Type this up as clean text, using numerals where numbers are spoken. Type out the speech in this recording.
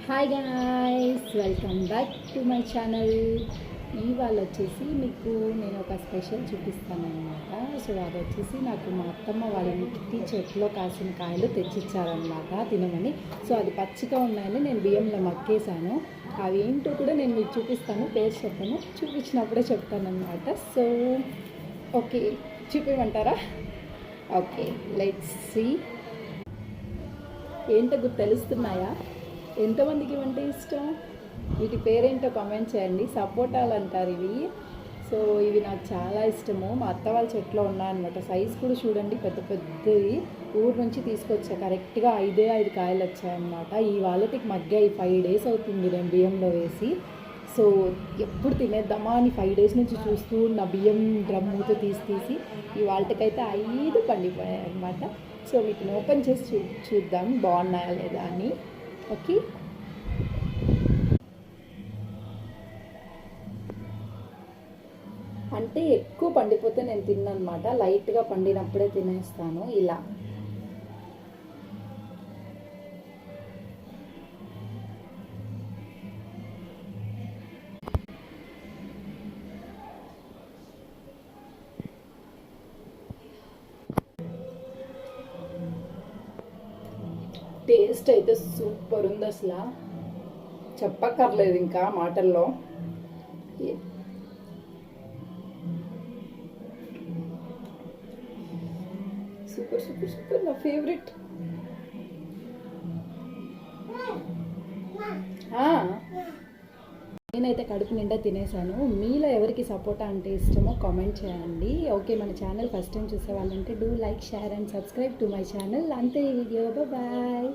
Hi guys, welcome back to my channel. ఇవాళ వచ్చేసి మీకు నేను ఒక స్పెషల్ చూపిస్తానమాట. సో అది వచ్చేసి నాకు మా అత్తమ్మ వాళ్ళ ఇంటికి చెట్లో కాసిన కాయలు తెచ్చిచ్చారనమాట తినమని. సో అది పచ్చిగా ఉన్నాయని నేను బియ్యంలో మక్కేసాను. అవి ఏంటో కూడా నేను మీకు చూపిస్తాను, పేరు చెప్పను, చూపించినప్పుడే చెప్తానమాట. సో ఓకే, చూపించమంటారా? Okay, let's see. ఏంటో తెలుస్తున్నాయా? ఎంతమందికి ఇవంటే ఇష్టం? వీటి పేరేంటో కామెంట్ చేయండి. సపోటాలు అంటారు ఇవి. సో ఇవి నాకు చాలా ఇష్టము. మా అత్త వాళ్ళ చెట్లో ఉన్నాయన్నమాట. సైజ్ కూడా చూడండి, పెద్ద పెద్దవి. ఊరు నుంచి తీసుకొచ్చా. కరెక్ట్గా 5 కాయలు వచ్చాయన్నమాట. ఈ వాళ్ళకి మగ్గాయి 5 days అవుతుంది నేను బియ్యంలో వేసి. సో ఎప్పుడు తినేద్దామా అని 5 days నుంచి చూస్తూ నా బియ్యం డ్రమ్ మూత తీసి ఈ వాళ్ళకైతే 5 పండిపోయాయి అన్నమాట. సో వీటిని ఓపెన్ చేసి చూద్దాం బాగున్నాయా లేదా అని. ఓకే, అంటే ఎక్కువ పండిపోతే నేను తిన్నమాట. లైట్గా పండినప్పుడే తినేస్తాను. ఇలా టేస్ట్ అయితే సూపర్ ఉంది అసలు, చెప్పక్కర్లేదు ఇంకా మాటల్లో. సూపర్ సూపర్ సూపర్, నా ఫేవరెట్. నేనైతే కడుపు నిండా తినేసాను. మీలో ఎవరికి సపోటా అంటే ఇష్టమో కామెంట్ చేయండి. ఓకే, మన ఛానల్ ఫస్ట్ టైం చూసే వాళ్ళంటే do like, share and subscribe to my channel. అంతే ఈ వీడియో. బాయ్.